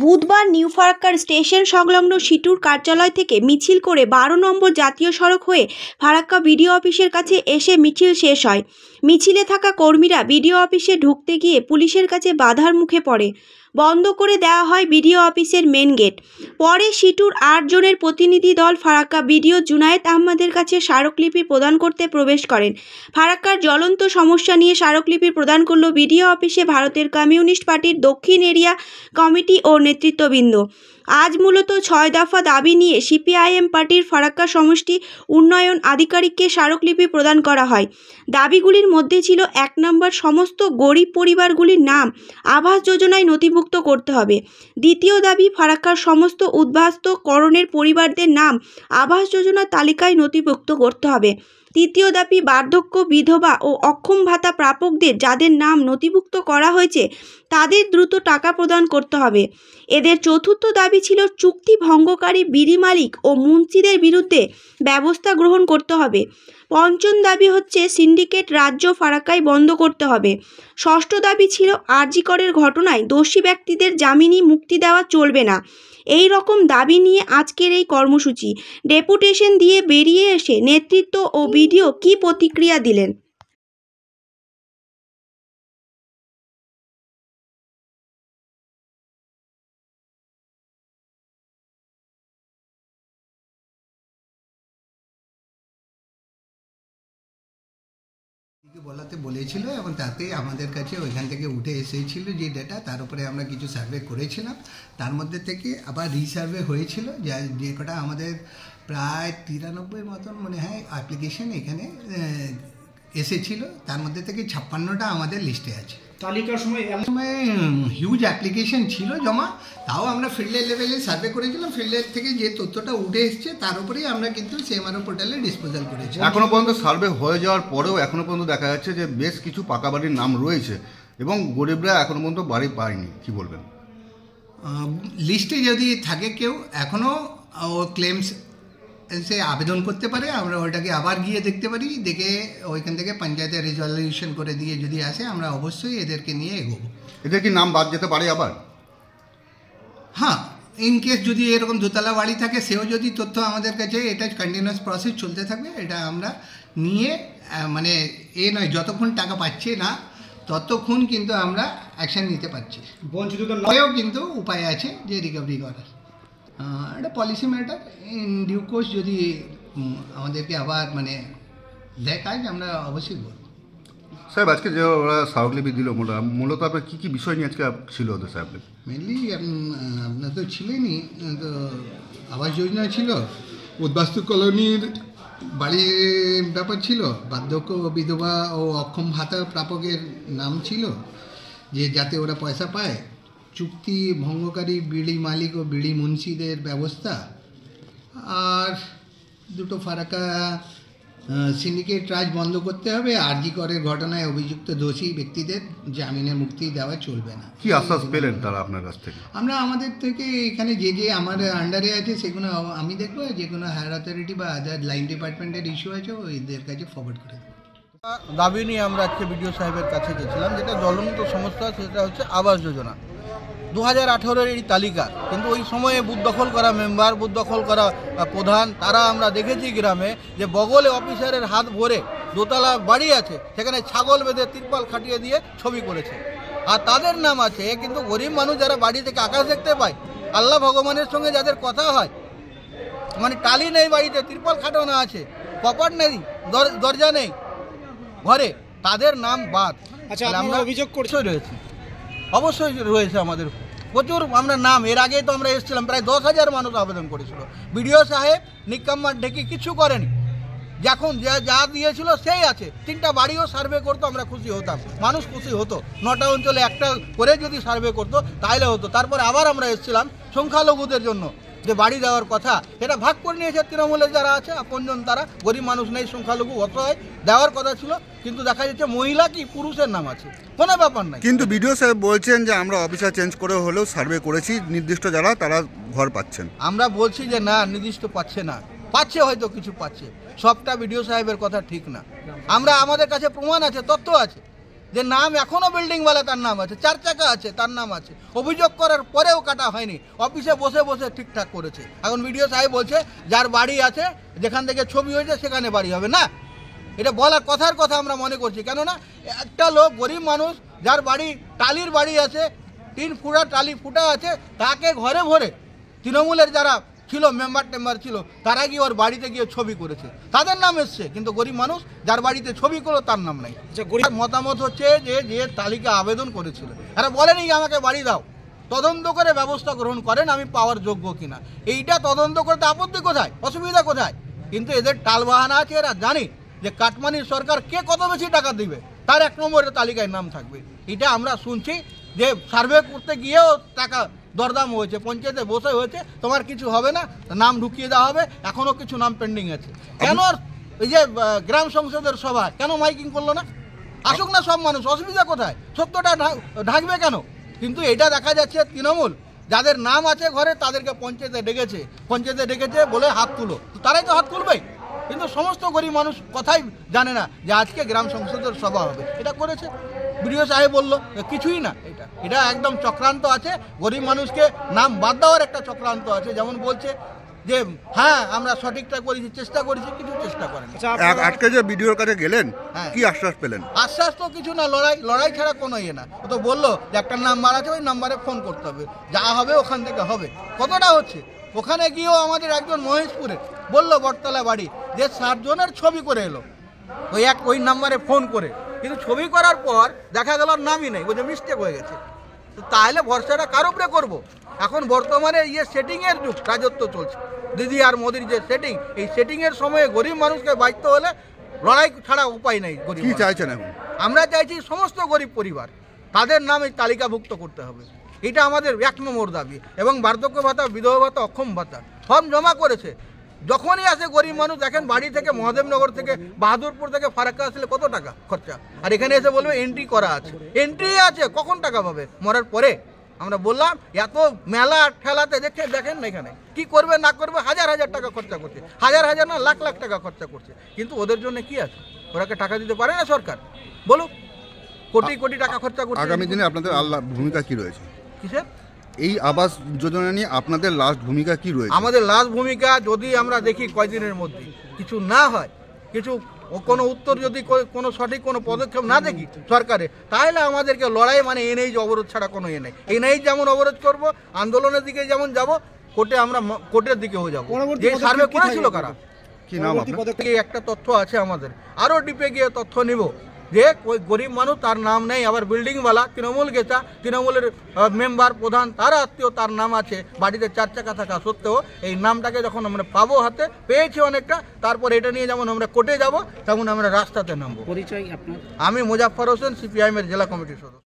বুধবার new ফারাক্কার station সংলগ্ন সিটুর কার্যালয় থেকে মিছিল করে 12 নম্বর জাতীয় সড়ক হয়ে ফারাক্কা বিডিও অফিসের কাছে এসে মিছিল শেষ হয়। মিছিলে থাকা কর্মীরা বিডিও অফিসে ঢুকতে গিয়ে পুলিশের কাছে বাধার মুখে পড়ে। বন্ধ করে দেওয়া হয় বিডিও অফিসের মেন গেট। পরে সিটুর 8 জনের প্রতিনিধি দল ফারাক্কা বিডিও জুনায়েদ আহমেদের কাছে স্মারকলিপি প্রদান করতে প্রবেশ করেন। ফারাক্কার জ্বলন্ত সমস্যা নিয়ে স্মারকলিপি প্রদান করল বিডিও অফিসে ভারতের কমিউনিস্ট পার্টির দক্ষিণ এরিয়া কমিটি ও নেতৃত্ববৃন্দ। আজ মূলত 6 দফা দাবি নিয়ে সিপিআইএম পার্টির ফারাক্কা সমষ্টি উন্নয়ন আধিকারিককে স্মারকলিপি প্রদান করা হয়। দাবিগুলির মধ্যে ছিল 1 নম্বর, সমস্ত গরিব পরিবারগুলির নাম আবাস যোজনায় নথিভুক্ত করতে হবে। দ্বিতীয় দাবি, ফারাক্কার সমস্ত উদ্বাস্তু করণের পরিবারদের নাম আবাস যোজনার তালিকায় নথিভুক্ত করতে হবে। তৃতীয় দাবি, বার্ধক্য, বিধবা ও অক্ষম ভাতা প্রাপকদের যাদের নাম নথিভুক্ত করা হয়েছে তাদের দ্রুত টাকা প্রদান করতে হবে। এদের চতুর্থ দাবি ছিল চুক্তি ভঙ্গকারী বিড়ি মালিক ও মুন্সিদের বিরুদ্ধে ব্যবস্থা গ্রহণ করতে হবে। পঞ্চম দাবি হচ্ছে সিন্ডিকেট রাজ্য ফারাক্কায় বন্ধ করতে হবে। ষষ্ঠ দাবি ছিল আরজি করের ঘটনায় দোষী ব্যক্তিদের জামিনে মুক্তি দেওয়া চলবে না। এই রকম দাবি নিয়ে আজকের এই কর্মসূচি। ডেপুটেশন দিয়ে বেরিয়ে এসে নেতৃত্ব ও বিডিও কী প্রতিক্রিয়া দিলেন? বলাতে বলেছিল এবং তাতে আমাদের কাছে ওইখান থেকে উঠে এসেছিল যে ডেটা, তার উপরে আমরা কিছু সার্ভে করেছিলাম। তার মধ্যে থেকে আবার রিসার্ভে হয়েছিল, যে কটা আমাদের প্রায় 93 মতন মনে হয় অ্যাপ্লিকেশন এখানে এসেছিল। তার মধ্যে থেকে 56টা আমাদের লিস্টে আছে। তালিকার সময় হিউজ অ্যাপ্লিকেশন ছিল জমা, তাও আমরা ফিল্ডের লেভেলে সার্ভে করেছিলাম। ফিল্ডের থেকে যে তথ্যটা উঠে এসছে তার উপরেই আমরা কিন্তু সিএমআরও পোর্টালে ডিসপোজাল করেছি। এখনো পর্যন্ত সার্ভে হয়ে যাওয়ার পরেও এখনো পর্যন্ত দেখা যাচ্ছে যে বেশ কিছু পাকা বাড়ির নাম রয়েছে এবং গরিবরা এখনো পর্যন্ত বাড়ি পায়নি। কি বলবেন? লিস্টে যদি থাকে কেউ এখনও ও ক্লেমস সে আবেদন করতে পারে, আমরা ওইটাকে আবার গিয়ে দেখতে পারি, দেখে ওইখান থেকে পঞ্চায়েতে রেজলিউশন করে দিয়ে যদি আসে আমরা অবশ্যই এদেরকে নিয়ে এগোবো। এদের কি নাম বাদ যেতে পারে আবার? হ্যাঁ, ইনকেস যদি এরকম দোতলা বাড়ি থাকে সেও যদি তথ্য আমাদের কাছে, এটা কন্টিনিউয়াস প্রসেস চলতে থাকবে। এটা আমরা নিয়ে মানে নয়, যতক্ষণ টাকা পাচ্ছে না ততক্ষণ কিন্তু আমরা অ্যাকশন নিতে পারছি। বঞ্চিতও কিন্তু উপায় আছে যে রিকভারি করার। এটা policy matter. In due course যদি আমাদেরকে আবার মানে দেখায় আমরা অবশ্যই বলব। সাহেব, আজকে যে ওরা স্মারকলিপি দিল মূলত আপনার কী কী বিষয় নিয়ে আজকে ছিল ওদের সাহেব? মেনলি আপনার তো ছিলেনই, তো আবাস যোজনা ছিল, উদ্বাস্তু কলোনির বাড়ির ব্যাপার ছিল, বার্ধক্য, বিধবা ও অক্ষম ভাতা প্রাপকের নাম ছিল যে যাতে ওরা পয়সা পায়, চুক্তি ভঙ্গকারী বিড়ি মালিক ও বিড়ি মুন্সিদের ব্যবস্থা, আর দুটো ফারাক্কা সিন্ডিকেট রাজ বন্ধ করতে হবে, আরজি করের ঘটনায় অভিযুক্ত দোষী ব্যক্তিদের জামিনে মুক্তি দেওয়া চলবে না। কি আশ্বাস পেলেন তারা আপনার কাছ থেকে? আমরা আমাদের থেকে এখানে যে আমার আন্ডারে আছে সেগুলো আমি দেখবো, যে কোনো হায়ার অথরিটি বা আদার লাইন ডিপার্টমেন্টের ইস্যু আছে ওইদের কাছে ফরওয়ার্ড করে দেবো। দাবি নিয়ে আমরা আজকে বিডিও সাহেবের কাছে গেছিলাম। যেটা জ্বলন্ত সমস্যা সেটা হচ্ছে আবাস যোজনা 2018-এর এই তালিকা, কিন্তু ওই সময়ে বুথ দখল করা মেম্বার, বুথ দখল করা প্রধান, তারা আমরা দেখেছি গ্রামে যে বগলে অফিসারের হাত ভরে দোতলা বাড়ি আছে, সেখানে ছাগল বেঁধে তিরপাল খাটিয়ে দিয়ে ছবি করেছে। আর তাদের নাম আছে, কিন্তু গরিব মানুষ যারা বাড়ি থেকে আকাশ দেখতে পায়, আল্লাহ ভগবানের সঙ্গে যাদের কথা হয়, মানে টালি নেই বাড়িতে, তিরপাল খাটানো আছে, কপাট নেই, দরজা নেই ঘরে, তাদের নাম বাদ। আচ্ছা, আমরা অভিযোগ করছি রয়েছে, অবশ্যই রয়েছে আমাদের প্রচুর। আমরা নাম এর আগেই তো আমরা এসেছিলাম, প্রায় 10,000 মানুষ আবেদন করেছিল। বিডিও সাহেব নিকাম্মা ডেকে কিছু করেনি, যখন যা দিয়েছিল সেই আছে। 3টা বাড়িও সার্ভে করতো, আমরা খুশি হতাম, মানুষ খুশি হতো। 9টা অঞ্চলে একটা করে যদি সার্ভে করতো তাহলে হতো। তারপরে আবার আমরা এসেছিলাম সংখ্যালঘুদের জন্য, যে বাড়ি দেওয়ার কথা, এটা ভাগ করে নিয়েছে তৃণমূলের যারা আছে আপনজন, তারা গরিব মানুষ নেই, সংখ্যালঘু অসহায়, দেওয়ার কথা ছিল, কিন্তু দেখা যাচ্ছে মহিলা কি পুরুষের নাম আছে, কোনো ব্যাপার নাই। কিন্তু বিডিও সাহেব বলছেন যে আমরা অফিসার চেঞ্জ করে হলেও সার্ভে করেছি, নির্দিষ্ট যারা তারা ঘর পাচ্ছেন। আমরা বলছি যে না, নির্দিষ্ট পাচ্ছে না, পাচ্ছে হয়তো কিছু পাচ্ছে, সবটা বিডিও সাহেবের কথা ঠিক না। আমাদের কাছে প্রমাণ আছে, তথ্য আছে, যে নাম এখনও বিল্ডিংওয়ালা তার নাম আছে, 4 চাকা আছে তার নাম আছে, অভিযোগ করার পরেও কাটা হয়নি, অফিসে বসে বসে ঠিকঠাক করেছে। এখন বিডিও সাহেব বলছে যার বাড়ি আছে যেখান থেকে ছবি হয়েছে সেখানে বাড়ি হবে না। এটা বলার কথার কথা আমরা মনে করছি, কেননা একটা লোক গরিব মানুষ যার বাড়ি টালির বাড়ি আছে, 3 ফুটা টালি ফুটা আছে, তাকে ঘরে ভরে তৃণমূলের যারা ছিল মেম্বার ছিল তারা গিয়ে ওর বাড়িতে গিয়ে ছবি করেছে, তাদের নাম এসছে, কিন্তু গরিব মানুষ যার বাড়িতে ছবি করলো তার নাম নাই। মতামত হচ্ছে যে তালিকা আবেদন করেছিল এরা বলেনি আমাকে বাড়ি দাও, তদন্ত করে ব্যবস্থা গ্রহণ করেন আমি পাওয়ার যোগ্য কিনা। এইটা তদন্ত করতে আপত্তি কোথায়, অসুবিধা কোথায়? কিন্তু এদের টালবাহানা আছে, এরা জানে যে কাটমানির সরকার কে কত বেশি টাকা দিবে তার 1 নম্বরের তালিকায় নাম থাকবে। এটা আমরা শুনছি যে সার্ভে করতে গিয়েও টাকা দরদাম হয়েছে, পঞ্চায়েতে বসে হয়েছে, তোমার কিছু হবে না, নাম ঢুকিয়ে দেওয়া হবে, এখনও কিছু নাম পেন্ডিং আছে। কেন এই যে গ্রাম সংসদের সভা কেন মাইকিং করলো না? আসুক না সব মানুষ, অসুবিধা কোথায়? সত্যটা ঢাকবে কেন? কিন্তু এটা দেখা যাচ্ছে তৃণমূল যাদের নাম আছে ঘরে তাদেরকে পঞ্চায়েতে ডেকেছে বলে হাত তুলো, তারাই তো হাত তুলবেই। কিন্তু সমস্ত গরিব মানুষ কথাই জানে না যে আজকে গ্রাম সংসদের সভা হবে, এটা করেছে বিডিও সাহেব বললো কিছুই না। এটা একদম চক্রান্ত আছে, গরিব মানুষকে নাম বাদ দেওয়ার একটা চক্রান্ত আছে। যেমন বলছে যে হ্যাঁ আমরা সঠিকটা করেছি, চেষ্টা করেছি, কিছু চেষ্টা করেন। আজকে যে ভিডিওর কাছে গেলেন কি আশ্বাস পেলেন? আশ্বাস তো কিছু না, লড়াই ছাড়া কোনো ইয়ে না। ও তো বললো যে একটা নাম্বার আছে, ওই নাম্বারে ফোন করতে হবে, যা হবে ওখান থেকে হবে। কতটা হচ্ছে? ওখানে গিয়েও আমাদের একজন মহেশপুরে বললো বটতলা বাড়ি যে 7 জনের ছবি করে এলো ওই নাম্বারে ফোন করে, কিন্তু ছবি করার পর দেখা গেল নামই নেই, বলছে মিস্টেক হয়ে গেছে। তাহলে ভরসাটা কার উপরে করবো? এখন বর্তমানে সেটিংয়ের যুগ, রাজত্ব চলছে, দিদি আর মোদির যে সেটিং, এই সেটিংয়ের সময়ে গরিব মানুষকে বাঁচতে হলে লড়াই ছাড়া উপায় নেই। গরিব কি চাইছেন এখন? আমরা চাইছি সমস্ত গরিব পরিবার তাদের নাম এই তালিকাভুক্ত করতে হবে, এটা আমাদের 1 নম্বর দাবি। এবং বার্ধক্য ভাতা, বিধবা ভাতা, অক্ষম ভাতা ফর্ম জমা করেছে, যখনই আসে গরিব মানুষ দেখেন বাড়ি থেকে মহাদেবনগর থেকে বাহাদুরপুর থেকে ফারাক্কা আসলে কত টাকা খরচা, আর এখানে এসে বলবে এন্ট্রি করা আছে, এন্ট্রি আছে, কখন টাকা পাবে? মরার পরে। আমরা বললাম এত মেলা ঠেলাতে দেখেন না এখানে কি করবে না করবে, হাজার হাজার টাকা খরচা করছে, হাজার না লাখ লাখ টাকা খরচা করছে, কিন্তু ওদের জন্য কি আছে? ওরাকে টাকা দিতে পারে না সরকার? বলুক, কোটি কোটি টাকা খরচা করছে। আগামী দিনে আপনাদের ভূমিকা কি রয়েছে? কিসের? এই আবাস যোজনা নিয়ে আপনাদের লাস্ট ভূমিকা কি রয়েছে? আমাদের লাস্ট ভূমিকা যদি আমরা দেখি কয়দিনের মধ্যে কিছু না হয়, কোনো উত্তর যদি কোনো সঠিক কোনো পদক্ষেপ না দেখি সরকারে, তাহলে আমাদেরকে লড়াই মানে এনএইচ অবরোধ ছাড়া কোনো ইয়ে নেই। এনএইচ যেমন অবরোধ করব, আন্দোলনের দিকে যেমন যাব, আমরা কোর্টের দিকেও যাবো। যে সার্ভে করেছিল কারা, কি নাম আপনার? একটা তথ্য আছে আমাদের, আরও ডিপে গিয়ে তথ্য নিব যে ওই গরিব মানুষ তার নাম নেই, আবার বিল্ডিংওয়ালা তৃণমূল গেছা, তৃণমূলের মেম্বার প্রধান তার আত্মীয় তার নাম আছে, বাড়িতে 4 চাকা থাকা সত্ত্বেও এই নামটাকে যখন আমরা পাবো, হাতে পেয়েছি অনেকটা, তারপর এটা নিয়ে যেমন আমরা কোর্টে যাব, তেমন আমরা রাস্তাতে নামবো। পরিচয় আপনার? আমি মোজাফফর হোসেন, সিপিআইএমের জেলা কমিটির সদস্য।